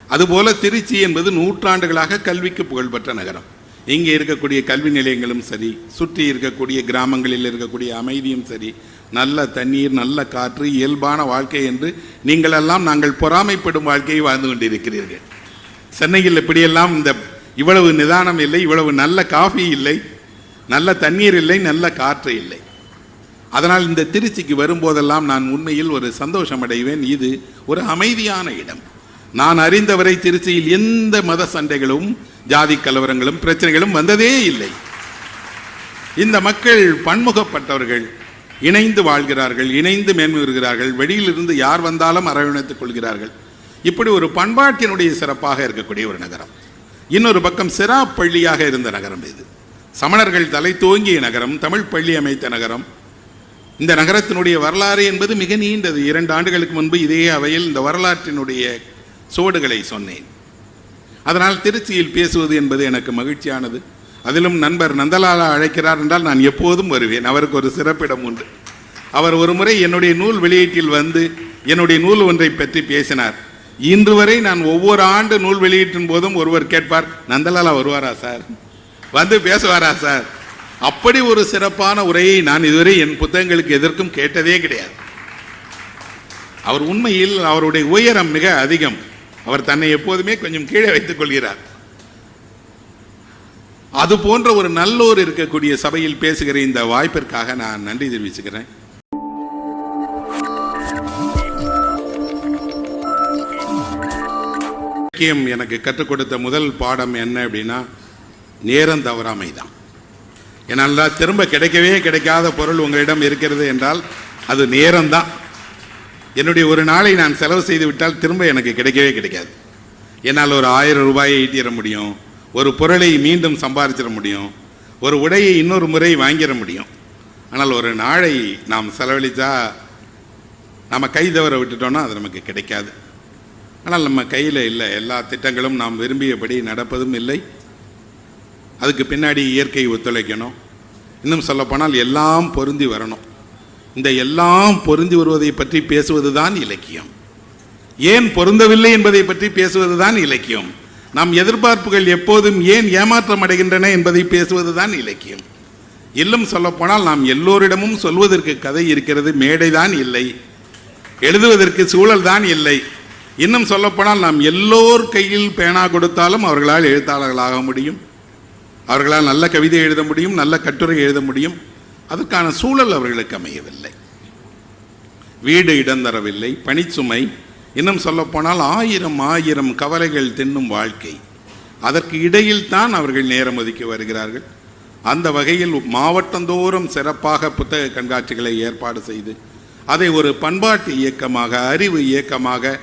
அதுபோல திருச்சி என்பது நூற்றாண்டுகளாக கல்விக்கு புகழ்பெற்ற நகரம். இங்கே இருக்கக்கூடிய கல்வி நிலையங்களும் சரி, சுற்றி இருக்கக்கூடிய கிராமங்களில் இருக்கக்கூடிய அமைதியும் சரி, நல்ல தண்ணீர், நல்ல காற்று, இயல்பான வாழ்க்கை என்று நீங்களெல்லாம் நாங்கள் பொறாமைப்படும் வாழ்க்கையை வாழ்ந்து கொண்டிருக்கிறீர்கள். சென்னையில் இப்படியெல்லாம் இவ்வளவு நிதானம் இல்லை, இவ்வளவு நல்ல காஃபி இல்லை, நல்ல தண்ணீர் இல்லை, நல்ல காற்று இல்லை. அதனால் இந்த திருச்சிக்கு வரும்போதெல்லாம் நான் உண்மையில் ஒரு சந்தோஷம் அடைவேன். இது ஒரு அமைதியான இடம். நான் அறிந்தவரை திருச்சியில் எந்த மத சண்டைகளும், ஜாதி கலவரங்களும், பிரச்சனைகளும் வந்ததே இல்லை. இந்த மக்கள் பன்முகப்பட்டவர்கள், இணைந்து வாழ்கிறார்கள், இணைந்து மேன்மை வருகிறார்கள், வெளியிலிருந்து யார் வந்தாலும் அரவணைத்துக் கொள்கிறார்கள். இப்படி ஒரு பண்பாட்டினுடைய சிறப்பாக இருக்கக்கூடிய ஒரு நகரம். இன்னொரு பக்கம் சிராப் பள்ளியாக இருந்த நகரம் இது. சமணர்கள் தலை தோங்கிய நகரம், தமிழ் பள்ளி அமைத்த நகரம். இந்த நகரத்தினுடைய வரலாறு என்பது மிக நீண்டது. 2 ஆண்டுகளுக்கு முன்பு இதே அவையில் இந்த வரலாற்றினுடைய சுவடுகளை சொன்னேன். அதனால் திருச்சியில் பேசுவது என்பது எனக்கு மகிழ்ச்சியானது. அதிலும் நண்பர் நந்தலாலா அழைக்கிறார் என்றால் நான் எப்போதும் வருவேன். அவருக்கு ஒரு சிறப்பிடம் உண்டு. அவர் ஒரு முறை என்னுடைய நூல் வெளியீட்டில் வந்து என்னுடைய நூல் ஒன்றை பற்றி பேசினார். இன்று வரை நான் ஒவ்வொரு ஆண்டு நூல் வெளியீட்டின் போதும் ஒருவர் கேட்பார், நந்தலாலா வருவாரா சார், வந்து பேசுவாரா சார்? அப்படி ஒரு சிறப்பான உரையை நான் இதுவரை என் புத்தகங்களுக்கு எதற்கும் கேட்டதே கிடையாது. அவர் உண்மையில் அவருடைய உயரம் மிக அதிகம். அவர் தன்னை எப்போதுமே கொஞ்சம் கீழே வைத்துக் கொள்கிறார். அது போன்ற ஒரு நல்லோர் இருக்கக்கூடிய சபையில் பேசுகிற இந்த வாய்ப்பிற்காக நான் நன்றி தெரிவிச்சுக்கிறேன். எனக்கு கற்றுக் கொடுத்த முதல் பாடம் என்ன அப்படின்னா, நேரம் தவறாமை தான். என்னால் திரும்ப கிடைக்கவே கிடைக்காத பொருள் உங்களிடம் இருக்கிறது என்றால் அது நேரம்தான். என்னுடைய ஒரு நாளை நான் செலவு செய்து விட்டால் திரும்ப எனக்கு கிடைக்கவே கிடைக்காது. என்னால் ஒரு 1000 ரூபாயை ஈட்டிட முடியும், ஒரு பொருளை மீண்டும் சம்பாதிச்சிட முடியும், ஒரு உடையை இன்னொரு முறை வாங்கிட முடியும். ஆனால் ஒரு நாளை நாம் செலவழித்தா நம்ம கை தவற விட்டுட்டோம்னா அது நமக்கு கிடைக்காது. ஆனால் நம்ம கையில் இல்லை. எல்லா திட்டங்களும் நாம் விரும்பியபடி நடப்பதும் இல்லை. அதுக்கு பின்னாடி இயற்கை ஒத்துழைக்கணும். இன்னும் சொல்லப்போனால் எல்லாம் பொருந்தி வரணும். இந்த எல்லாம் பொருந்தி வருவதை பற்றி பேசுவது தான் இலக்கியம். ஏன் பொருந்தவில்லை என்பதை பற்றி பேசுவது தான் இலக்கியம். நம் எதிர்பார்ப்புகள் எப்போதும் ஏன் ஏமாற்றம் அடைகின்றன என்பதை பேசுவது தான் இலக்கியம். இன்னும் சொல்லப்போனால் நாம் எல்லோரிடமும் சொல்வதற்கு கதை இருக்கிறது, மேடை தான் இல்லை, எழுதுவதற்கு சூழல் தான் இல்லை. இன்னும் சொல்லப்போனால் நாம் எல்லோர் கையில் பேனா கொடுத்தாலும் அவர்களால் எழுத்தாளர்களாக முடியும், அவர்களால் நல்ல கவிதை எழுத முடியும், நல்ல கட்டுரை எழுத முடியும். அதற்கான சூழல் அவர்களுக்கு அமையவில்லை. வீடு இடம் தரவில்லை, பணிச்சுமை, இன்னும் சொல்லப்போனால் 1000 கவலைகள் தின்னும் வாழ்க்கை. அதற்கு இடையில் தான் அவர்கள் நேரம் ஒதுக்கி வருகிறார்கள். அந்த வகையில் மாவட்டந்தோறும் சிறப்பாக புத்தக கண்காட்சிகளை ஏற்பாடு செய்து அதை ஒரு பண்பாட்டு இயக்கமாக, அறிவு இயக்கமாக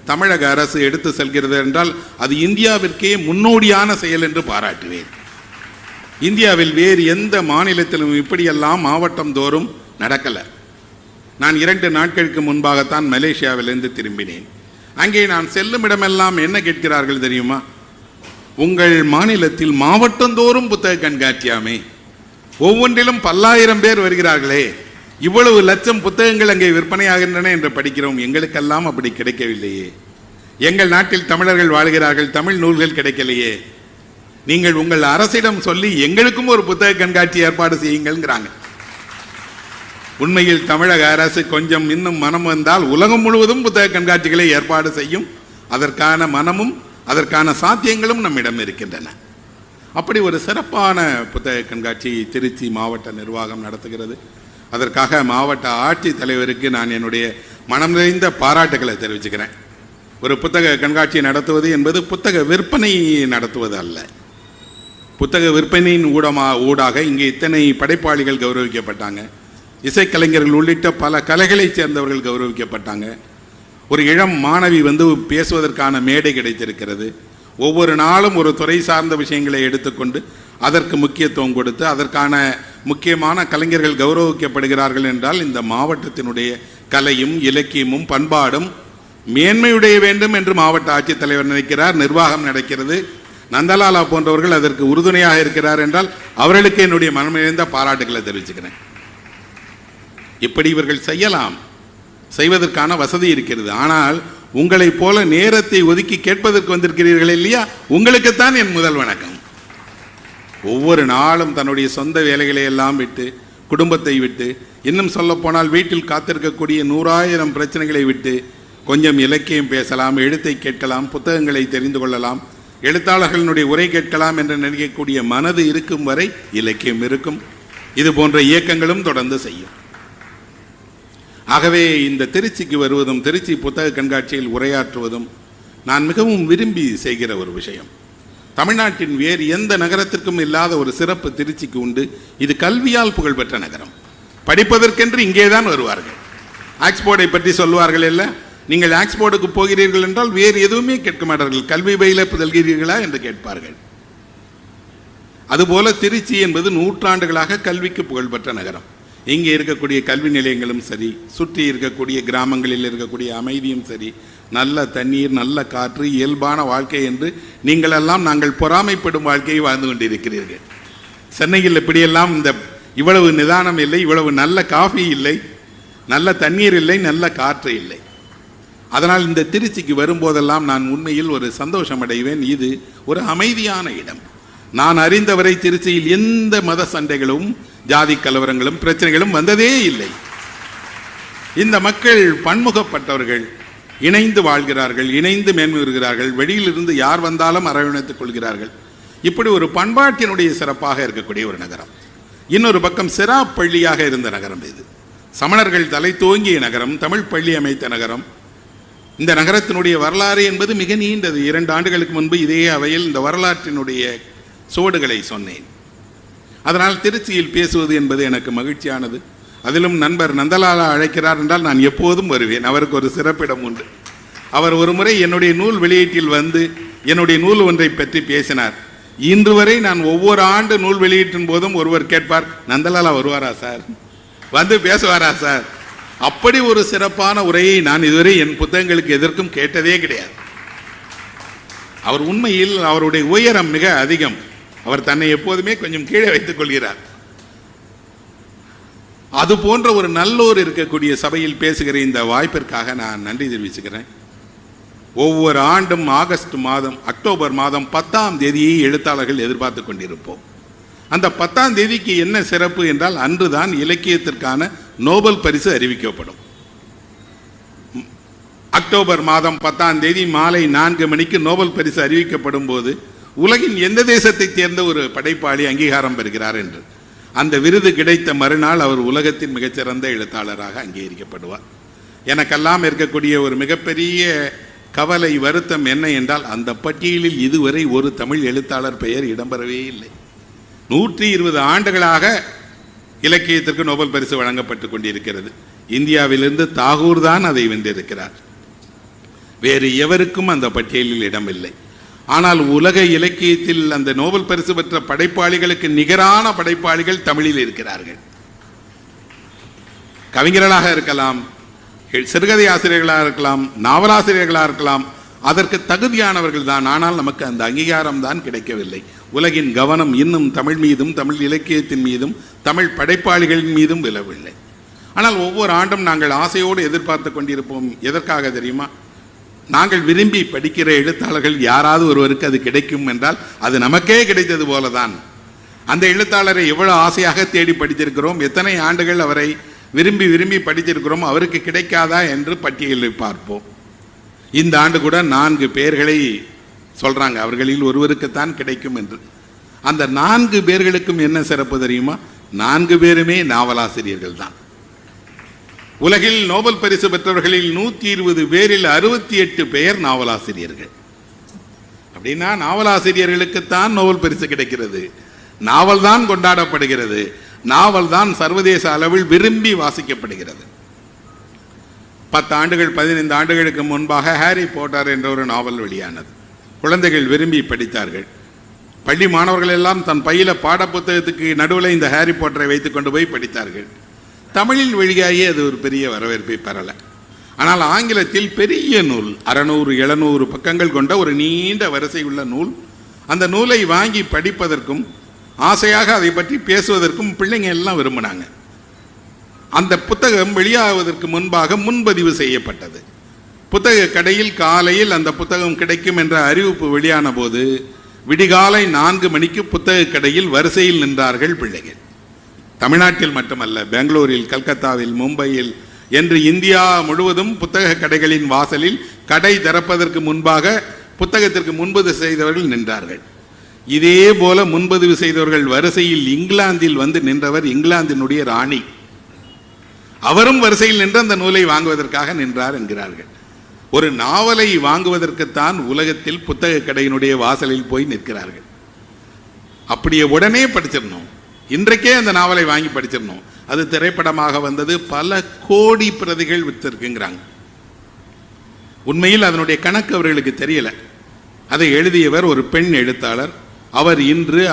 தமிழக அரசு எடுத்து செல்கிறது என்றால் அது இந்தியாவிற்கே முன்னோடியான செயல் என்று பாராட்டுவேன். இந்தியாவில் வேறு எந்த மாநிலத்திலும் இப்படியெல்லாம் மாவட்டம் தோறும் நடக்கலை. நான் 2 நாட்களுக்கு முன்பாகத்தான் மலேசியாவிலிருந்து திரும்பினேன். அங்கே நான் செல்லும் இடமெல்லாம் என்ன கேட்கிறார்கள் தெரியுமா? உங்கள் மாநிலத்தில் மாவட்டந்தோறும் புத்தக கண்காட்சியாமே, ஒவ்வொன்றிலும் பல்லாயிரம் பேர் வருகிறார்களே, இவ்வளவு லட்சம் புத்தகங்கள் அங்கே விற்பனையாகின்றன என்று படிக்கிறோம். எங்களுக்கெல்லாம் அப்படி கிடைக்கவில்லையே. எங்கள் நாட்டில் தமிழர்கள் வாழ்கிறார்கள், தமிழ் நூல்கள் கிடைக்கலையே. நீங்கள் உங்கள் அரசிடம் சொல்லி எங்களுக்கும் ஒரு புத்தக கண்காட்சி ஏற்பாடு செய்யுங்கள்ங்கிறாங்க. உண்மையில் தமிழக அரசு கொஞ்சம் இன்னும் மனம் வந்தால் உலகம் முழுவதும் புத்தக கண்காட்சிகளை ஏற்பாடு செய்யும். அதற்கான மனமும் அதற்கான சாத்தியங்களும் நம்மிடம் இருக்கின்றன. அப்படி ஒரு சிறப்பான புத்தக கண்காட்சி திருச்சி மாவட்ட நிர்வாகம் நடத்துகிறது. அதற்காக மாவட்ட ஆட்சித் தலைவருக்கு நான் என்னுடைய மனம் நிறைந்த பாராட்டுகளை தெரிவிச்சுக்கிறேன். ஒரு புத்தக கண்காட்சி நடத்துவது என்பது புத்தக விற்பனை நடத்துவது அல்ல. புத்தக விற்பனையின் ஊடாக இங்கே இத்தனை படைப்பாளிகள் கௌரவிக்கப்பட்டாங்க, இசைக்கலைஞர்கள் உள்ளிட்ட பல கலைகளைச் சேர்ந்தவர்கள் கௌரவிக்கப்பட்டாங்க. ஒரு இளம் மாணவி பேசுவதற்கான மேடை கிடைத்திருக்கிறது. ஒவ்வொரு நாளும் ஒரு துறை சார்ந்த விஷயங்களை எடுத்துக்கொண்டு அதற்கு முக்கியத்துவம் கொடுத்து அதற்கான முக்கியமான கலைஞர்கள் கௌரவிக்கப்படுகிறார்கள் என்றால் இந்த மாவட்டத்தினுடைய கலையும் இலக்கியமும் பண்பாடும் மேன்மையுடைய வேண்டும் என்று மாவட்ட ஆட்சித்தலைவர் நினைக்கிறார், நிர்வாகம் நடக்கிறது. நந்தலாலா போன்றவர்கள் அதற்கு உறுதுணையாக இருக்கிறார் என்றால் அவர்களுக்கு என்னுடைய மனமிழந்த பாராட்டுகளை தெரிவிச்சுக்கிறேன். இப்படி இவர்கள் செய்யலாம், செய்வதற்கான வசதி இருக்கிறது. ஆனால் உங்களைப் போல நேரத்தை ஒதுக்கி கேட்பதற்கு வந்திருக்கிறீர்கள் இல்லையா, உங்களுக்குத்தான் என் முதல் வணக்கம். ஒவ்வொரு நாளும் தன்னுடைய சொந்த வேலைகளை எல்லாம் விட்டு, குடும்பத்தை விட்டு, இன்னும் சொல்ல போனால் வீட்டில் காத்திருக்கக்கூடிய 100,000 பிரச்சனைகளை விட்டு கொஞ்சம் இலக்கியம் பேசலாம், எழுத்தை கேட்கலாம், புத்தகங்களை தெரிந்து கொள்ளலாம், எழுத்தாளர்களுடைய உரை கேட்கலாம் என்று நினைக்கக்கூடிய மனது இருக்கும் வரை இலக்கியம் இருக்கும். இது போன்ற இயக்கங்களும் தொடர்ந்து செய்யும். ஆகவே இந்த திருச்சிக்கு வருவதும், திருச்சி புத்தக கண்காட்சியில் உரையாற்றுவதும் நான் மிகவும் விரும்பி செய்கிற ஒரு விஷயம். தமிழ்நாட்டின் வேறு எந்த நகரத்திற்கும் இல்லாத ஒரு சிறப்பு திருச்சிக்கு உண்டு. இது கல்வியால் புகழ்பெற்ற நகரம். படிப்பதற்கென்று இங்கே தான் வருவார்கள். ஆக்ஸ்போர்டை பற்றி சொல்வார்கள் இல்லை, நீங்கள் ஆக்ஸ்போர்டுக்கு போகிறீர்கள் என்றால் வேறு எதுவுமே கேட்க மாட்டார்கள், கல்வி பயில செல்கிறீர்களா என்று கேட்பார்கள். அதுபோல திருச்சி என்பது நூற்றாண்டுகளாக கல்விக்கு புகழ்பெற்ற நகரம். இங்கே இருக்கக்கூடிய கல்வி நிலையங்களும் சரி, சுற்றி இருக்கக்கூடிய கிராமங்களில் இருக்கக்கூடிய அமைதியும் சரி, நல்ல தண்ணீர், நல்ல காற்று, இயல்பான வாழ்க்கை என்று நீங்களெல்லாம் நாங்கள் பொறாமைப்படும் வாழ்க்கையை வாழ்ந்து கொண்டிருக்கிறீர்கள். சென்னையில் இப்படியெல்லாம் இவ்வளவு நிதானம் இல்லை, இவ்வளவு நல்ல காஃபி இல்லை, நல்ல தண்ணீர் இல்லை, நல்ல காற்று இல்லை. அதனால் இந்த திருச்சிக்கு வரும்போதெல்லாம் நான் உண்மையில் ஒரு சந்தோஷம் அடைவேன். இது ஒரு அமைதியான இடம். நான் அறிந்தவரை திருச்சியில் எந்த மத சண்டைகளும், ஜாதி கலவரங்களும், பிரச்சனைகளும் வந்ததே இல்லை. இந்த மக்கள் பன்முகப்பட்டவர்கள், இணைந்து வாழ்கிறார்கள், இணைந்து மேன்மைகிறார்கள், வெளியிலிருந்து யார் வந்தாலும் அரவணைத்துக் கொள்கிறார்கள். இப்படி ஒரு பண்பாட்டினுடைய சிறப்பாக இருக்கக்கூடிய ஒரு நகரம். இன்னொரு பக்கம் சிராப்பள்ளியாக இருந்த நகரம் இது. சமணர்கள் தலை தோங்கிய நகரம், தமிழ் பள்ளி அமைத்த நகரம். இந்த நகரத்தினுடைய வரலாறு என்பது மிக நீண்டது. 2 ஆண்டுகளுக்கு முன்பு இதே அவையில் இந்த வரலாற்றினுடைய சுவடுகளை சொன்னேன். அதனால் திருச்சியில் பேசுவது என்பது எனக்கு மகிழ்ச்சியானது. அதிலும் நண்பர் நந்தலாலா அழைக்கிறார் என்றால் நான் எப்போதும் வருவேன். அவருக்கு ஒரு சிறப்பிடம் உண்டு. அவர் ஒரு முறை என்னுடைய நூல் வெளியீட்டில் வந்து என்னுடைய நூல் ஒன்றை பற்றி பேசினார். இன்று வரை நான் ஒவ்வொரு ஆண்டு நூல் வெளியீட்டின் போதும் ஒருவர் கேட்பார், நந்தலாலா வருவாரா சார், வந்து பேசுவாரா சார். அப்படி ஒரு சிறப்பான உரையை நான் இதுவரை என் புத்தகங்களுக்கு எதற்கும் கேட்டதே கிடையாது. அவர் உண்மையில் அவருடைய உயரம் மிக அதிகம். அவர் தன்னை எப்போதுமே கொஞ்சம் கீழே வைத்துக் கொள்கிறார். அது போன்ற ஒரு நல்லோர் இருக்கக்கூடிய சபையில் பேசுகிற இந்த வாய்ப்பிற்காக நான் நன்றி தெரிவிச்சுக்கிறேன். ஒவ்வொரு ஆண்டும் ஆகஸ்ட் மாதம், அக்டோபர் மாதம் 10ஆம் தேதியை எழுத்தாளர்கள் எதிர்பார்த்து கொண்டிருப்போம். அந்த 10ஆம் தேதிக்கு என்ன சிறப்பு என்றால், அன்றுதான் இலக்கியத்திற்கான நோபல் பரிசு அறிவிக்கப்படும். அக்டோபர் மாதம் 10ஆம் தேதி மாலை 4 மணிக்கு நோபல் பரிசு அறிவிக்கப்படும் போது உலகின் எந்த தேசத்தை சேர்ந்த ஒரு படைப்பாளி அங்கீகாரம் பெறுகிறார் என்று அந்த விருது கிடைத்த மறுநாள் அவர் உலகத்தின் மிகச்சிறந்த எழுத்தாளராக அங்கீகரிக்கப்படுவார். எனக்கெல்லாம் இருக்கக்கூடிய ஒரு மிகப்பெரிய கவலை, வருத்தம் என்ன என்றால், அந்த பட்டியலில் இதுவரை ஒரு தமிழ் எழுத்தாளர் பெயர் இடம்பெறவே இல்லை. 120 ஆண்டுகளாக இலக்கியத்திற்கு நோபல் பரிசு வழங்கப்பட்டு கொண்டிருக்கிறது. இந்தியாவிலிருந்து தாகூர் தான் அதை வென்றிருக்கிறார். வேறு எவருக்கும் அந்த பட்டியலில் இடமில்லை. ஆனால் உலக இலக்கியத்தில் அந்த நோபல் பரிசு பெற்ற படைப்பாளிகளுக்கு நிகரான படைப்பாளிகள் தமிழில் இருக்கிறார்கள். கவிஞர்களாக இருக்கலாம், சிறுகதை ஆசிரியர்களாக இருக்கலாம், நாவலாசிரியர்களாக இருக்கலாம், அதற்கு தகுதியானவர்கள் தான். ஆனால் நமக்கு அந்த அங்கீகாரம் தான் கிடைக்கவில்லை. உலகின் கவனம் இன்னும் தமிழ் மீதும், தமிழ் இலக்கியத்தின் மீதும், தமிழ் படைப்பாளிகளின் மீதும் விழவில்லை. ஆனால் ஒவ்வொரு ஆண்டும் நாங்கள் ஆசையோடு எதிர்பார்த்து கொண்டிருப்போம். எதற்காக தெரியுமா? நாங்கள் விரும்பி படிக்கிற எழுத்தாளர்கள் யாராவது ஒருவருக்கு அது கிடைக்கும் என்றால் அது நமக்கே கிடைத்தது போலதான். அந்த எழுத்தாளரை எவ்வளவு ஆசையாக தேடி படித்திருக்கிறோம், எத்தனை ஆண்டுகள் அவரை விரும்பி விரும்பி படித்திருக்கிறோம், அவருக்கு கிடைக்காதா என்று பட்டியலில் பார்ப்போம். இந்த ஆண்டு கூட 4 பேர்களை சொல்றாங்க, அவர்களில் ஒருவருக்குத்தான் கிடைக்கும் என்று. அந்த 4 பேர்களுக்கும் என்ன சிறப்பு தெரியுமா? 4 பேருமே நாவலாசிரியர்கள் தான். உலகில் நோபல் பரிசு பெற்றவர்களில் 120 பேரில் 68 பேர் நாவலாசிரியர்கள். அப்படின்னா நாவலாசிரியர்களுக்குத்தான் நோபல் பரிசு கிடைக்கிறது. நாவல் தான் கொண்டாடப்படுகிறது. நாவல் தான் சர்வதேச அளவில் விரும்பி வாசிக்கப்படுகிறது. 10 ஆண்டுகள் 15 ஆண்டுகளுக்கு முன்பாக ஹாரி போட்டர் என்ற ஒரு நாவல் வெளியானது. குழந்தைகள் விரும்பி படித்தார்கள். பள்ளி மாணவர்கள் எல்லாம் தன் பையில பாட புத்தகத்துக்கு நடுவில் இந்த ஹாரி போட்டரை வைத்துக் கொண்டு போய் படித்தார்கள். தமிழில் வெளியாகி அது ஒரு பெரிய வரவேற்பை பெறலை. ஆனால் ஆங்கிலத்தில் பெரிய நூல், 600-700 பக்கங்கள் கொண்ட ஒரு நீண்ட வரிசை உள்ள நூல். அந்த நூலை வாங்கி படிப்பதற்கும் ஆசையாக அதை பற்றி பேசுவதற்கும் பிள்ளைங்க எல்லாம் விரும்பினாங்க. அந்த புத்தகம் வெளியாவதற்கு முன்பாக முன்பதிவு செய்யப்பட்டது. புத்தக கடையில் காலையில் அந்த புத்தகம் கிடைக்கும் என்ற அறிவிப்பு வெளியான போது விடிகாலை 4 மணிக்கு புத்தக கடையில் வரிசையில் நின்றார்கள் பிள்ளைகள். தமிழ்நாட்டில் மட்டுமல்ல, பெங்களூரில், கல்கத்தாவில், மும்பையில் என்று இந்தியா முழுவதும் புத்தக கடைகளின் வாசலில் கடை திறப்பதற்கு முன்பாக புத்தகத்திற்கு முன்பதிவு செய்தவர்கள் நின்றார்கள். இதே போல முன்பதிவு செய்தவர்கள் வரிசையில் இங்கிலாந்தில் வந்து நின்றவர் இங்கிலாந்தினுடைய ராணி. அவரும் வரிசையில் நின்று அந்த நூலை வாங்குவதற்காக நின்றார் என்கிறார்கள். ஒரு நாவலை வாங்குவதற்குத்தான் உலகத்தில் புத்தக கடையினுடைய வாசலில் போய் நிற்கிறார்கள். அப்படியே உடனே படிச்சிடணும், இன்றைக்கே அந்த நாவலை வாங்கி படிச்சிடணும். அது திரைப்படமாக வந்தது, பல கோடி பிரதிகள் வித்திருக்குங்கிறாங்க. உண்மையில் அதனுடைய கணக்கு அவர்களுக்கு தெரியல. அதை எழுதியவர் ஒரு பெண் எழுத்தாளர். அவர் இன்று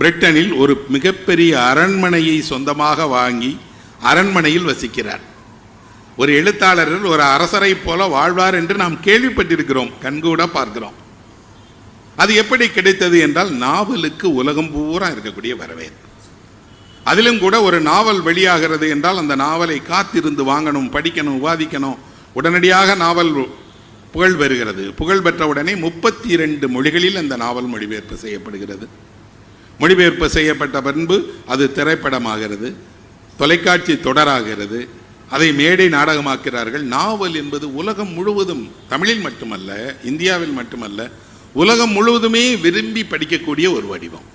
பிரிட்டனில் ஒரு மிகப்பெரிய அரண்மனையை சொந்தமாக வாங்கி அரண்மனையில் வசிக்கிறார். ஒரு எழுத்தாளர் ஒரு அரசரை போல வாழ்வார் என்று நாம் கேள்விப்பட்டிருக்கிறோம், கண்கூட பார்க்கிறோம். அது எப்படி கிடைத்தது என்றால், நாவலுக்கு உலகம் பூரா இருக்கக்கூடிய வரவேற்பு. அதிலும் கூட ஒரு நாவல் வெளியாகிறது என்றால் அந்த நாவலை காத்திருந்து வாங்கணும், படிக்கணும், விவாதிக்கணும். உடனடியாக நாவல் புகழ் பெறுகிறது. புகழ் பெற்ற உடனே 32 மொழிகளில் அந்த நாவல் மொழிபெயர்ப்பு செய்யப்படுகிறது. மொழிபெயர்ப்பு செய்யப்பட்ட பின்பு அது திரைப்படமாகிறது, தொலைக்காட்சி தொடராகிறது, அதை மேடை நாடகமாக்கிறார்கள். நாவல் என்பது உலகம் முழுவதும், தமிழில் மட்டுமல்ல, இந்தியாவில் மட்டுமல்ல, உலகம் முழுவதுமே விரும்பி படிக்கக்கூடிய ஒரு வடிவம்.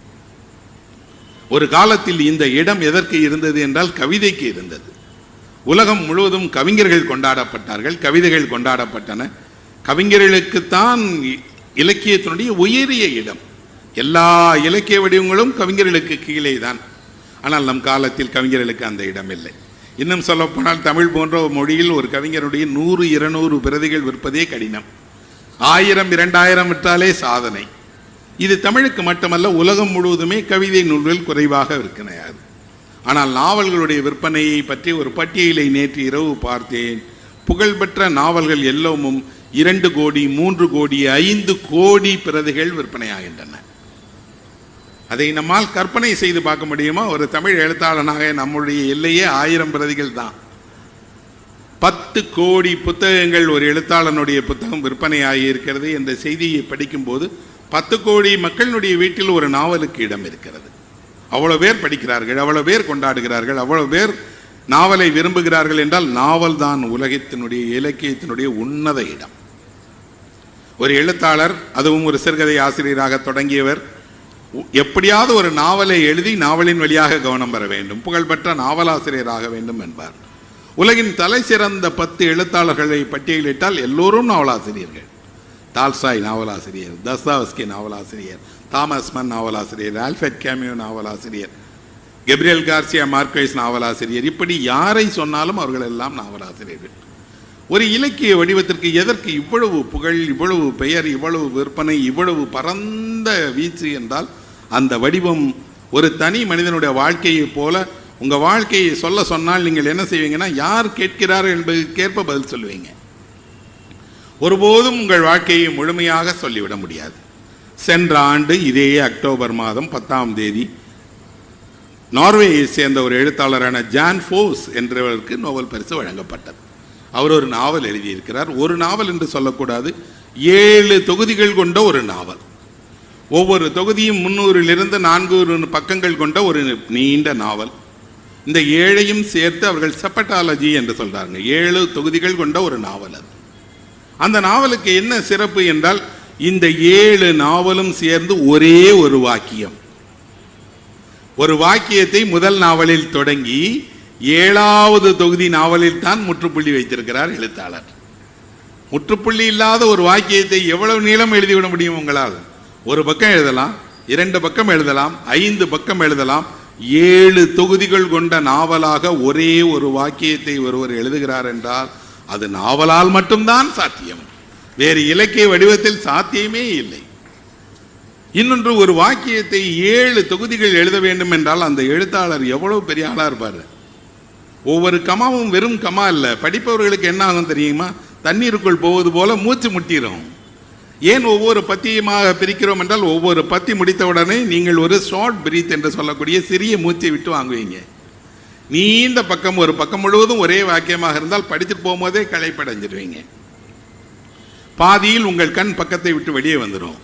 ஒரு காலத்தில் இந்த இடம் எதற்கு இருந்தது என்றால் கவிதைக்கு இருந்தது. உலகம் முழுவதும் கவிஞர்கள் கொண்டாடப்பட்டார்கள், கவிதைகள் கொண்டாடப்பட்டன. கவிஞர்களுக்குத்தான் இலக்கியத்தினுடைய உயரிய இடம். எல்லா இலக்கிய வடிவங்களும் கவிஞர்களுக்கு கீழே தான். ஆனால் நம் காலத்தில் கவிஞர்களுக்கு அந்த இடம் இல்லை. இன்னும் சொல்லப்போனால் தமிழ் போன்ற மொழியில் ஒரு கவிஞருடைய 100-200 பிரதிகள் விற்பதே கடினம். 1000-2000 விற்றாலே சாதனை. இது தமிழுக்கு மட்டுமல்ல, உலகம் முழுவதுமே கவிதை நூல்கள் குறைவாக இருக்கிறது. ஆனால் நாவல்களுடைய விற்பனையை பற்றி ஒரு பட்டியலை நேற்று இரவு பார்த்தேன். புகழ்பெற்ற நாவல்கள் எல்லோரும் 2 கோடி, 3 கோடி, 5 கோடி பிரதிகள் விற்பனையாகின்றன. அதை நம்மால் கற்பனை செய்து பார்க்க முடியுமா? ஒரு தமிழ் எழுத்தாளனாக நம்முடைய எல்லையே 1000 பிரதிகள் தான். 10 கோடி புத்தகங்கள் ஒரு எழுத்தாளனுடைய புத்தகம் விற்பனையாகி இருக்கிறது என்ற செய்தியை படிக்கும்போது 10 கோடி மக்களுடைய வீட்டில் ஒரு நாவலுக்கு இடம் இருக்கிறது. அவ்வளோ பேர் படிக்கிறார்கள், அவ்வளோ பேர் கொண்டாடுகிறார்கள், அவ்வளோ பேர் நாவலை விரும்புகிறார்கள் என்றால் நாவல் தான் உலகத்தினுடைய இலக்கியத்தினுடைய உன்னத இடம். ஒரு எழுத்தாளர், அதுவும் ஒரு சிறுகதை ஆசிரியராக தொடங்கியவர், எப்படியாவது ஒரு நாவலை எழுதி நாவலின் வழியாக கவனம் பெற வேண்டும், புகழ்பெற்ற நாவலாசிரியராக வேண்டும் என்பார். உலகின் தலை சிறந்த 10 எழுத்தாளர்களை பட்டியலிட்டால் எல்லோரும் நாவலாசிரியர்கள். டால்ஸ்டாய் நாவலாசிரியர், தஸ்தாவஸ்கி நாவலாசிரியர், தாமஸ் மன் நாவலாசிரியர், ஆல்ஃபிரட் கேமியோ நாவலாசிரியர், கெப்ரியல் கார்சியா மார்க்வெஸ் நாவலாசிரியர். இப்படி யாரை சொன்னாலும் அவர்கள் எல்லாம் நாவலாசிரியர்கள். ஒரு இலக்கிய வடிவத்திற்கு எதற்கு இவ்வளவு புகழ், இவ்வளவு பெயர், இவ்வளவு விற்பனை, இவ்வளவு பரந்த வீச்சு என்றால், அந்த வடிவம் ஒரு தனி மனிதனுடைய வாழ்க்கையை போல. உங்கள் வாழ்க்கையை சொல்ல சொன்னால் நீங்கள் என்ன செய்வீங்கன்னா, யார் கேட்கிறார் என்பதற்கேற்ப பதில் சொல்லுவீங்க. ஒருபோதும் உங்கள் வாழ்க்கையை முழுமையாக சொல்லிவிட முடியாது. சென்ற ஆண்டு இதே அக்டோபர் மாதம் 10ஆம் தேதி நார்வேயை சேர்ந்த ஒரு எழுத்தாளரான ஜான் ஃபோஸ் என்றவருக்கு நோபல் பரிசு வழங்கப்பட்டது. அவர் ஒரு நாவல் எழுதியிருக்கிறார். ஒரு நாவல் என்று சொல்லக்கூடாது, 7 தொகுதிகள் கொண்ட ஒரு நாவல். ஒவ்வொரு தொகுதியும் 300 - 400 பக்கங்கள் கொண்ட ஒரு நீண்ட நாவல். இந்த 7ஐயும் சேர்த்து அவர்கள் செப்பட்டாலஜி என்று சொல்றாங்க. 7 தொகுதிகள் கொண்ட ஒரு நாவல் அது. அந்த நாவலுக்கு என்ன சிறப்பு என்றால், இந்த 7 நாவலும் சேர்ந்து ஒரே ஒரு வாக்கியம். ஒரு வாக்கியத்தை முதல் நாவலில் தொடங்கி 7வது தொகுதி நாவலில் தான் முற்றுப்புள்ளி வைத்திருக்கிறார் எழுத்தாளர். முற்றுப்புள்ளி இல்லாத ஒரு வாக்கியத்தை எவ்வளவு நீளம் எழுதிவிட முடியும் உங்களால்? ஒரு பக்கம் எழுதலாம், 2 பக்கம் எழுதலாம், 5 பக்கம் எழுதலாம். 7 தொகுதிகள் கொண்ட நாவலாக ஒரே ஒரு வாக்கியத்தை ஒருவர் எழுதுகிறார் என்றால் அது நாவலால் மட்டும்தான் சாத்தியம். வேறு இலக்கிய வடிவத்தில் சாத்தியமே இல்லை. இன்னொன்று, ஒரு வாக்கியத்தை 7 தொகுதிகள் எழுத வேண்டும் என்றால் அந்த எழுத்தாளர் எவ்வளவு பெரிய ஆளா இருப்பார். ஒவ்வொரு கமாவும் வெறும் கமா இல்லை. படிப்பவர்களுக்கு என்ன ஆகும் தெரியுமா? தண்ணீருக்குள் போவது போல மூச்சு முட்டிடும். ஏன் ஒவ்வொரு பத்தியமாக பிரிக்கிறோம் என்றால், ஒவ்வொரு பத்தி முடித்தவுடனே நீங்கள் ஒரு ஷார்ட் பிரீத் என்று சொல்லக்கூடிய சிறிய மூச்சை விட்டு வாங்குவீங்க. நீண்ட பக்கம், ஒரு பக்கம் முழுவதும் ஒரே வாக்கியமாக இருந்தால் படிச்சுட்டு போகும்போதே களைப்படைஞ்சிடுவீங்க. பாதியில் உங்கள் கண் பக்கத்தை விட்டு வெளியே வந்துடும்.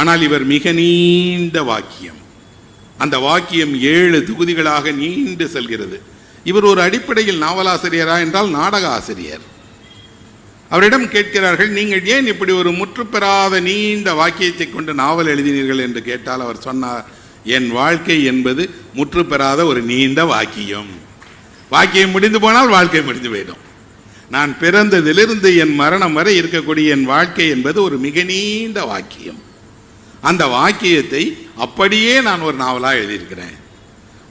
ஆனால் இவர் மிக நீண்ட வாக்கியம், அந்த வாக்கியம் 7 தொகுதிகளாக நீண்டு செல்கிறது. இவர் ஒரு அடிப்படையில் நாவலாசிரியரா என்றால் நாடக ஆசிரியர். அவரிடம் கேட்கிறார்கள், நீங்கள் ஏன் இப்படி ஒரு முற்றுப்பெறாத நீண்ட வாக்கியத்தை கொண்டு நாவல் எழுதினீர்கள் என்று கேட்டால் அவர் சொன்னார், என் வாழ்க்கை என்பது முற்றுப்பெறாத ஒரு நீண்ட வாக்கியம். வாக்கியம் முடிந்து போனால் வாழ்க்கை முடிந்து போயிடும். நான் பிறந்ததிலிருந்து என் மரணம் வரை இருக்கக்கூடிய என் வாழ்க்கை என்பது ஒரு மிக நீண்ட வாக்கியம். அந்த வாக்கியத்தை அப்படியே நான் ஒரு நாவலாக எழுதியிருக்கிறேன்.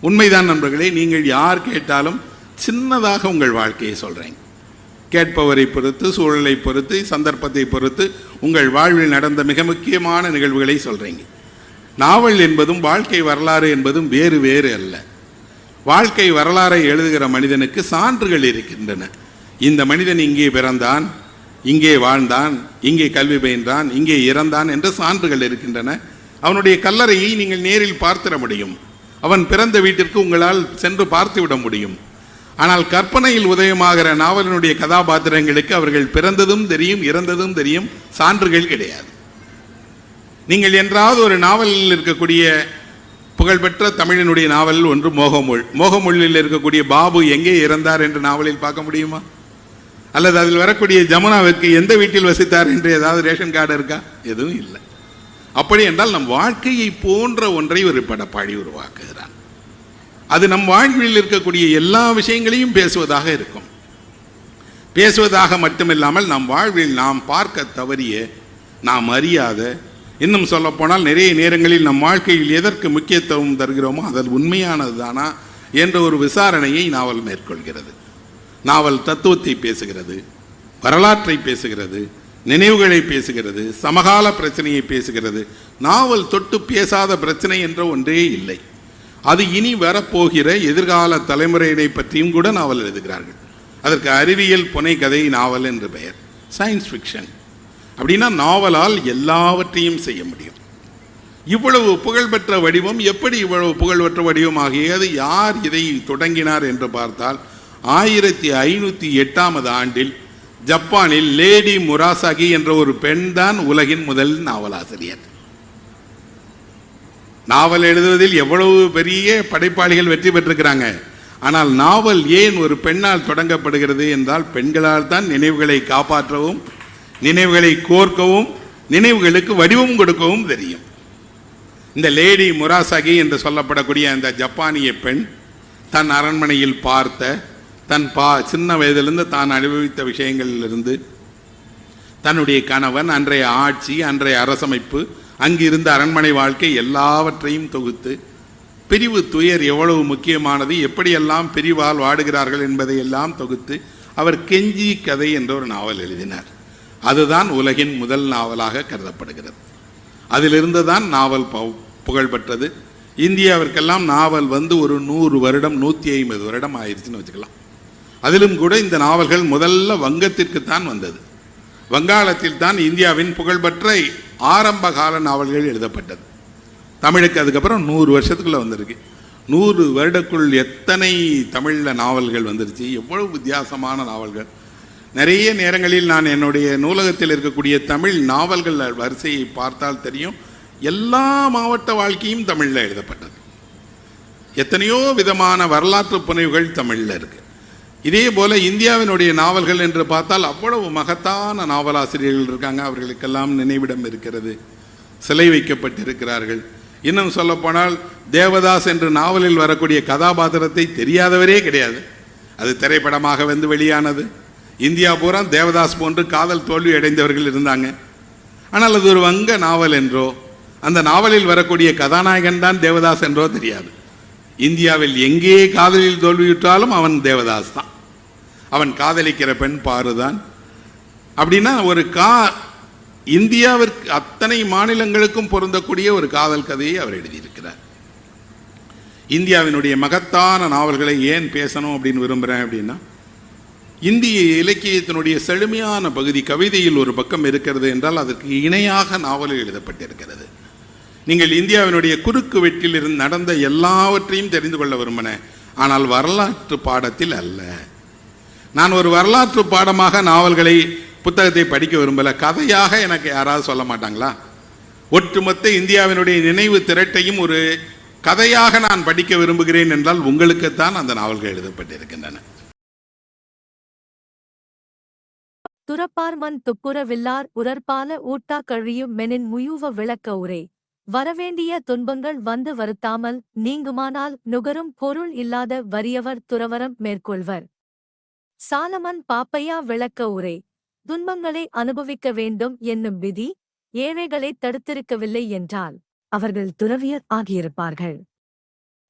உண்மைதான் நண்பர்களே, நீங்கள் யார் கேட்டாலும் சின்னதாக உங்கள் வாழ்க்கையை சொல்கிறேன். கேட்பவரை பொறுத்து, சூழலை பொறுத்து, சந்தர்ப்பத்தை பொறுத்து உங்கள் வாழ்வில் நடந்த மிக முக்கியமான நிகழ்வுகளை சொல்கிறீங்க. நாவல் என்பதும் வாழ்க்கை வரலாறு என்பதும் வேறு வேறு அல்ல. வாழ்க்கை வரலாறை எழுதுகிற மனிதனுக்கு சான்றுகள் இருக்கின்றன. இந்த மனிதன் இங்கே பிறந்தான், இங்கே வாழ்ந்தான், இங்கே கல்வி பயின்றான், இங்கே இறந்தான் என்ற சான்றுகள் இருக்கின்றன. அவனுடைய கல்லறையை நீங்கள் நேரில் பார்த்திட முடியும். அவன் பிறந்த வீட்டிற்கு உங்களால் சென்று பார்த்து விட முடியும். ஆனால் கற்பனையில் உதயமாகிற நாவலினுடைய கதாபாத்திரங்களுக்கு அவர்கள் பிறந்ததும் தெரியும், இறந்ததும் தெரியும், சான்றுகள் கிடையாது. நீங்கள் என்றாவது ஒரு நாவலில் இருக்கக்கூடிய புகழ்பெற்ற தமிழினுடைய நாவல் ஒன்று மோகமுள். மோகமுள்ளில் இருக்கக்கூடிய பாபு எங்கே இறந்தார் என்று நாவலில் பார்க்க முடியுமா? அல்லது அதில் வரக்கூடிய ஜமுனாவிற்கு எந்த வீட்டில் வசித்தார் என்று ஏதாவது ரேஷன் கார்டு இருக்கா? எதுவும் இல்லை. அப்படி என்றால் நம் வாழ்க்கையை போன்ற ஒன்றை ஒரு படப்பாடி உருவாக்குகிறான். அது நம் வாழ்வில் இருக்கக்கூடிய எல்லா விஷயங்களையும் பேசுவதாக இருக்கும். பேசுவதாக மட்டுமில்லாமல் நம் வாழ்வில் நாம் பார்க்க தவறிய, நாம் அறியாத, இன்னும் சொல்ல போனால் நிறைய நேரங்களில் நம் வாழ்க்கையில் எதற்கு முக்கியத்துவம் தருகிறோமோ அதில் உண்மையானது தானா என்ற ஒரு விசாரணையை நாவல் மேற்கொள்கிறது. நாவல் தத்துவத்தை பேசுகிறது, வரலாற்றை பேசுகிறது, நினைவுகளை பேசுகிறது, சமகால பிரச்சனையை பேசுகிறது. நாவல் தொட்டு பேசாத பிரச்சனை என்ற ஒன்றே இல்லை. அது இனி வரப்போகிற எதிர்கால தலைமுறையினை பற்றியும் கூட நாவல் எழுதுகிறார்கள். அதற்கு அறிவியல் புனைகதை நாவல் என்று பெயர், சயின்ஸ் ஃபிக்ஷன். அப்படின்னா நாவலால் எல்லாவற்றையும் செய்ய முடியும். இவ்வளவு புகழ்பெற்ற வடிவம் எப்படி இவ்வளவு புகழ்பெற்ற வடிவம் ஆகியது? யார் இதை தொடங்கினார் என்று பார்த்தால் 1508 ஆண்டில் ஜப்பானில் லேடி முராசாகி என்ற ஒரு பெண் தான் உலகின் முதல் நாவலாசிரியர். நாவல் எழுதுவதில் எவ்வளவு பெரிய படைப்பாளிகள் வெற்றி பெற்றிருக்கிறாங்க. ஆனால் நாவல் ஏன் ஒரு பெண்ணால் தொடங்கப்படுகிறது என்றால், பெண்களால் தான் நினைவுகளை காப்பாற்றவும், நினைவுகளை கோர்க்கவும், நினைவுகளுக்கு வடிவம் கொடுக்கவும் தெரியும். இந்த லேடி முராசாகி என்று சொல்லப்படக்கூடிய அந்த ஜப்பானிய பெண் தன் அரண்மனையில் பார்த்த, தன் சின்ன வயதிலிருந்து தான் அனுபவித்த விஷயங்களிலிருந்து, தன்னுடைய கணவன், அன்றைய ஆட்சி, அன்றைய அரசமைப்பு, அங்கிருந்த அரண்மனை வாழ்க்கை எல்லாவற்றையும் தொகுத்து, பிரிவு துயர் எவ்வளவு முக்கியமானது, எப்படியெல்லாம் பிரிவால் வாடுகிறார்கள் என்பதை எல்லாம் தொகுத்து அவர் கெஞ்சி கதை என்ற ஒரு நாவல் எழுதினார். அதுதான் உலகின் முதல் நாவலாக கருதப்படுகிறது. அதிலிருந்து தான் நாவல் புகழ்பெற்றது. இந்தியாவிற்கெல்லாம் நாவல் வந்து ஒரு 100 வருடம் 150 வருடம் ஆயிடுச்சுன்னு வச்சுக்கலாம். அதிலும் கூட இந்த நாவல்கள் முதல்ல வங்கத்திற்குத்தான் வந்தது. வங்காளத்தில் தான் இந்தியாவின் புகழ்பெற்ற ஆரம்ப கால நாவல்கள் எழுதப்பட்டது. தமிழுக்கு அதுக்கப்புறம் 100 வருஷத்துக்குள்ளே வந்திருக்கு. 100 வருடக்குள் எத்தனை தமிழில் நாவல்கள் வந்துருச்சு, எவ்வளவு வித்தியாசமான நாவல்கள். நிறைய நேரங்களில் நான் என்னுடைய நூலகத்தில் இருக்கக்கூடிய தமிழ் நாவல்கள் வரிசையை பார்த்தால் தெரியும், எல்லா மாவட்ட வாழ்க்கையும் தமிழில் எழுதப்பட்டது. எத்தனையோ விதமான வரலாற்று புனைவுகள் தமிழில் இருக்கு. இதே போல இந்தியாவினுடைய நாவல்கள் என்று பார்த்தால் அவ்வளவு மகத்தான நாவலாசிரியர்கள் இருக்காங்க. அவர்களுக்கெல்லாம் நினைவிடம் இருக்கிறது, சிலை வைக்கப்பட்டிருக்கிறார்கள். இன்னும் சொல்லப்போனால் தேவதாஸ் என்ற நாவலில் வரக்கூடிய கதாபாத்திரத்தை தெரியாதவரே கிடையாது. அது திரைப்படமாக வந்து வெளியானது. இந்தியா பூரா தேவதாஸ் போன்று காதல் தோல்வி அடைந்தவர்கள் இருந்தாங்க. ஆனால் அது ஒரு வங்க நாவல் என்றோ, அந்த நாவலில் வரக்கூடிய கதாநாயகன் தான் தேவதாஸ் என்றோ தெரியாது. இந்தியாவில் எங்கே காதலில் தோல்வியுற்றாலும் அவன் தேவதாஸ் தான். அவன் காதலிக்கிற பெண் பாருதான். அப்படின்னா ஒரு இந்தியாவிற்கு அத்தனை மாநிலங்களுக்கும் பொருந்தக்கூடிய ஒரு காதல் கதையை அவர் எழுதியிருக்கிறார். இந்தியாவினுடைய மகத்தான நாவல்களை ஏன் பேசணும் அப்படின்னு விரும்புகிறேன் அப்படின்னா, இந்திய இலக்கியத்தினுடைய செழுமையான பகுதி கவிதையில் ஒரு பக்கம் இருக்கிறது என்றால் அதற்கு இணையாக நாவலில் எழுதப்பட்டிருக்கிறது. நீங்கள் இந்தியாவினுடைய குறுக்கு வெட்டில் இருந்து நடந்த எல்லாவற்றையும் தெரிந்து கொள்ள விரும்பினேன், ஆனால் வரலாற்று பாடத்தில் அல்ல. நான் ஒரு வரலாற்று பாடமாக நாவல்களை புத்தகத்தை படிக்க விரும்பல, கதையாக எனக்கு யாராவது சொல்ல மாட்டாங்களா? ஒட்டுமொத்த இந்தியாவினுடைய நினைவு திரட்டையும் ஒரு கதையாக நான் படிக்க விரும்புகிறேன் என்றால் உங்களுக்குத்தான் அந்த நாவல்கள் எழுதப்பட்டிருக்கின்றன. துறப்பார்மன் துப்புரவில்லார் உரற்பால ஊட்டா கழியும் மெனின் முயூவ விளக்க உரை. வரவேண்டிய துன்பங்கள் வந்து வருத்தாமல் நீங்குமானால் நுகரும் பொருள் இல்லாத வறியவர் துறவரம் மேற்கொள்வர். சாலமன் பாப்பையா விளக்க உரை. துன்பங்களை அனுபவிக்க வேண்டும் என்னும் விதி ஏழைகளை தடுத்திருக்கவில்லை என்றால் அவர்கள் துறவியர் ஆகியிருப்பார்கள்.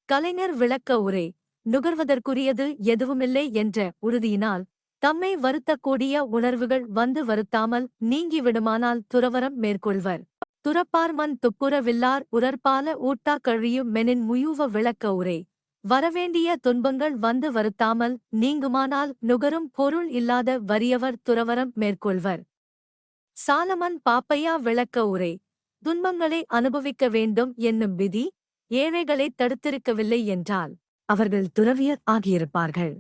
கலைஞர் விளக்க உரை. நுகர்வதற்குரியது எதுவுமில்லை என்ற உறுதியினால் தம்மை வருத்தக்கூடிய உணர்வுகள் வந்து வருத்தாமல் நீங்கிவிடுமானால் துறவரம் மேற்கொள்வர். துறப்பார்மன் துப்புரவில்லார் உரற்பால ஊட்டா கழியும் மெனின் முயூவ விளக்க உரை. வரவேண்டிய துன்பங்கள் வந்து வருத்தாமல் நீங்குமானால் நுகரும் பொருள் இல்லாத வறியவர் துறவரம் மேற்கொள்வர். சாலமன் பாப்பையா விளக்க உரை. துன்பங்களை அனுபவிக்க வேண்டும் என்னும் விதி ஏழைகளை தடுத்திருக்கவில்லை என்றால் அவர்கள் துறவியர் ஆகியிருப்பார்கள்.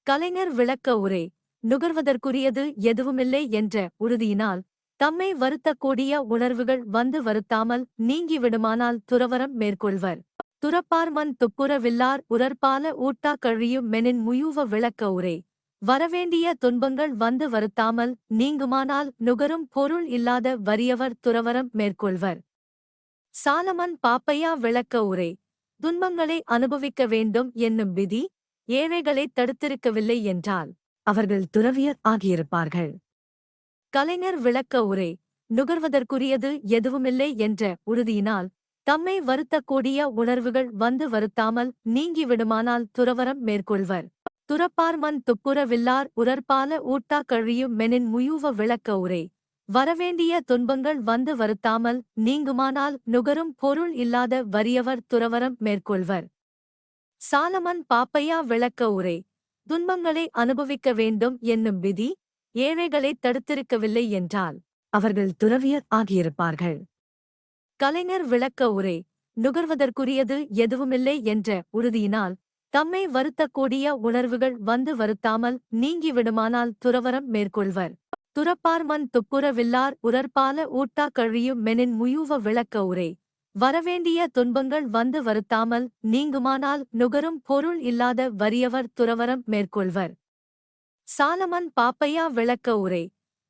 கலைஞர் விளக்க உரை. நுகர்வதற்குரியது எதுவுமில்லை என்ற உறுதியினால் தம்மை வருத்தக்கூடிய உணர்வுகள் வந்து வருத்தாமல் நீங்கிவிடுமானால் துறவரம் மேற்கொள்வர். துறப்பார்மன் துப்புரவில்லார் உரற்பால ஊட்டா கழியும் மெனின் முயூவ விளக்க உரை. வரவேண்டிய துன்பங்கள் வந்து வருத்தாமல் நீங்குமானால் நுகரும் பொருள் இல்லாத வறியவர் துறவரம் மேற்கொள்வர். சாலமன் பாப்பையா விளக்க உரை. துன்பங்களை அனுபவிக்க வேண்டும் என்னும் விதி ஏழைகளை தடுத்திருக்கவில்லை என்றால் அவர்கள் துறவியர் ஆகியிருப்பார்கள். கலைஞர் விளக்க உரை. நுகர்வதற்குரியது எதுவுமில்லை என்ற உறுதியினால் தம்மை வருத்தக்கூடிய உணர்வுகள் வந்து வருத்தாமல் நீங்கிவிடுமானால் துறவரம் மேற்கொள்வர். துறப்பார்மன் துப்புரவில்லார் உரற்பால ஊட்டா கழியும் மெனின் முயூவ விளக்க உரை. வரவேண்டிய துன்பங்கள் வந்து வருத்தாமல் நீங்குமானால் நுகரும் பொருள் இல்லாத வறியவர் துறவரம் மேற்கொள்வர். சாலமன் பாப்பையா விளக்க உரை. துன்பங்களை அனுபவிக்க வேண்டும் என்னும் விதி ஏழைகளை தடுத்திருக்கவில்லை என்றால் அவர்கள் துறவியர் ஆகியிருப்பார்கள். கலைஞர் விளக்க உரை. நுகர்வதற்குரியது எதுவுமில்லை என்ற உறுதியினால் தம்மை வருத்தக்கூடிய உணர்வுகள் வந்து வருத்தாமல் நீங்கிவிடுமானால் துறவரம் மேற்கொள்வர். துறப்பார்மன் துப்புரவில்லார் உரற்பால ஊட்டா கழியும் மெனின் முயூவ விளக்க உரை. வரவேண்டிய துன்பங்கள் வந்து வருத்தாமல் நீங்குமானால் நுகரும் பொருள் இல்லாத வறியவர் துறவரம் மேற்கொள்வர். சாலமன் பாப்பையா விளக்க உரை.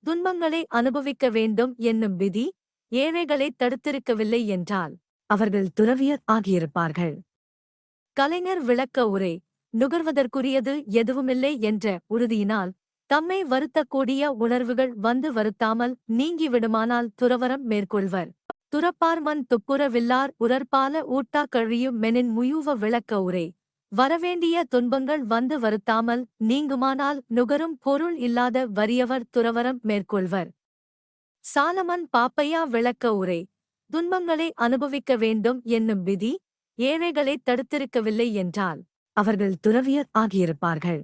துன்பங்களை அனுபவிக்க வேண்டும் என்னும் விதி ஏழைகளை தடுத்திருக்கவில்லை என்றால் அவர்கள் துறவியர் ஆகியிருப்பார்கள். கலைஞர் விளக்க உரை. நுகர்வதற்குரியது எதுவுமில்லை என்ற உறுதியினால் தம்மை வருத்தக்கூடிய உணர்வுகள் வந்து வருத்தாமல் நீங்கிவிடுமானால் துறவரம் மேற்கொள்வர். துறப்பார்மன் துப்புரவில்லார் உரற்பால ஊட்டா கழியும் மெனின் முயூவ விளக்க உரை. வரவேண்டிய துன்பங்கள் வந்து வருத்தாமல் நீங்குமானால் நுகரும் பொருள் இல்லாத வறியவர் துறவரம் மேற்கொள்வர். சாலமன் பாப்பையா விளக்க உரை. துன்பங்களை அனுபவிக்க வேண்டும் என்னும் விதி ஏழைகளை தடுத்திருக்கவில்லை என்றால் அவர்கள் துறவியர் ஆகியிருப்பார்கள்.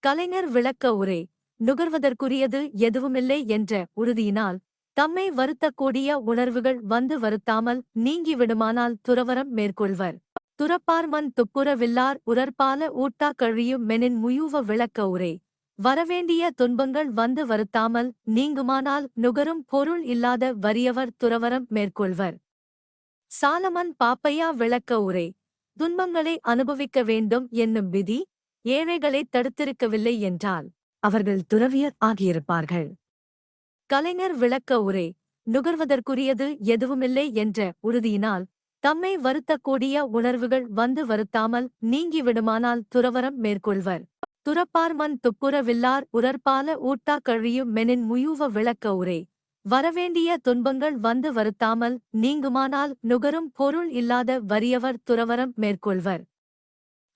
கலைஞர் விளக்க உரை. நுகர்வதற்குரியது எதுவுமில்லை என்ற உறுதியினால் தம்மை வருத்தக்கூடிய உணர்வுகள் வந்து வருத்தாமல் நீங்கிவிடுமானால் துறவரம் மேற்கொள்வர். துறப்பார்மன் துப்புரவில்லார் உரற்பால ஊட்டா கழியும் மெனின் முயூவ விளக்க உரை. வரவேண்டிய துன்பங்கள் வந்து வருத்தாமல் நீங்குமானால் நுகரும் பொருள் இல்லாத வறியவர் துறவரம் மேற்கொள்வர். சாலமன் பாப்பையா விளக்க உரை. துன்பங்களை அனுபவிக்க வேண்டும் என்னும் விதி ஏழைகளை தடுத்திருக்கவில்லை என்றால் அவர்கள் துறவியர் ஆகியிருப்பார்கள். கலைஞர் விளக்க உரை. நுகர்வதற்குரியது எதுவுமில்லை என்ற உறுதியினால் தம்மை வருத்தக்கூடிய உணர்வுகள் வந்து வருத்தாமல் நீங்கிவிடுமானால் துறவரம் மேற்கொள்வர். துறப்பார்மன் துப்புரவில்லார் உரற்பால ஊட்டா கழியும் மெனின் முயூவ விளக்க உரை. வரவேண்டிய துன்பங்கள் வந்து வருத்தாமல் நீங்குமானால் நுகரும் பொருள் இல்லாத வறியவர் துறவரம் மேற்கொள்வர்.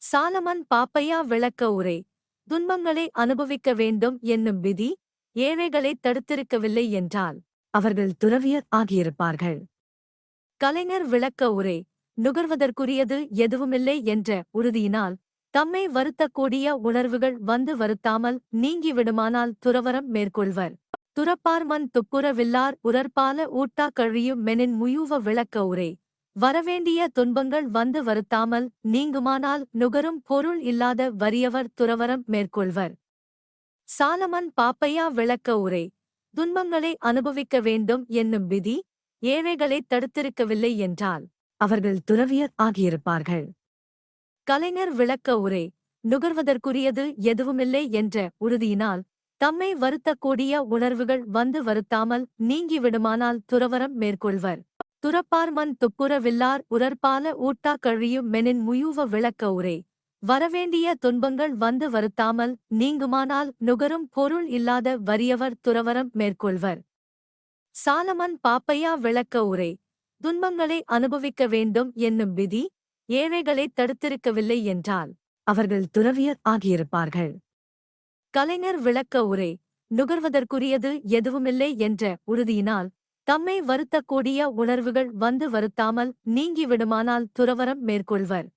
சாலமன் பாப்பையா விளக்க உரை. துன்பங்களை அனுபவிக்க வேண்டும் என்னும் விதி ஏழைகளை தடுத்திருக்கவில்லை என்றால் அவர்கள் துறவியர் ஆகியிருப்பார்கள். கலைஞர் விளக்க உரை. நுகர்வதற்குரியது எதுவுமில்லை என்ற உறுதியினால் தம்மை வருத்தக்கூடிய உணர்வுகள் வந்து வருத்தாமல் நீங்கிவிடுமானால் துறவரம் மேற்கொள்வர். துறப்பார்மன் துப்புரவில்லார் உரற்பால ஊட்டா கழியும் மெனின் முயூவ விளக்க உரை. வரவேண்டிய துன்பங்கள் வந்து வருத்தாமல் நீங்குமானால் நுகரும் பொருள் இல்லாத வறியவர் துறவரம் மேற்கொள்வர். சாலமன் பாப்பையா விளக்க உரை. துன்பங்களை அனுபவிக்க வேண்டும் என்னும் விதி ஏழைகளை தடுத்திருக்கவில்லை என்றால் அவர்கள் துறவியர் ஆகியிருப்பார்கள். கலைஞர் விளக்க உரை. நுகர்வதற்குரியது எதுவுமில்லை என்ற உறுதியினால் தம்மை வருத்தக்கூடிய உணர்வுகள் வந்து வருத்தாமல் நீங்கிவிடுமானால் துறவறம் மேற்கொள்வர். துறப்பார்மன் துப்புர வில்லார் உரற்பால ஊட்டா கழியும் மெனின் முயூவ விளக்க உரை. வரவேண்டிய துன்பங்கள் வந்து வருத்தாமல் நீங்குமானால் நுகரும் பொருள் இல்லாத வறியவர் துறவறம் மேற்கொள்வர். சாலமன் பாப்பையா விளக்க உரை. துன்பங்களை அனுபவிக்க வேண்டும் என்னும் விதி ஏழைகளை தடுத்திருக்கவில்லை என்றால் அவர்கள் துறவியர் ஆகியிருப்பார்கள். கலைஞர் விளக்க உரை. நுகர்வதற்குரியது எதுவுமில்லை என்ற உறுதியினால் தம்மை வருத்தக்கூடிய உணர்வுகள் வந்து வருத்தாமல் நீங்கிவிடுமானால் துறவறம் மேற்கொள்வர்.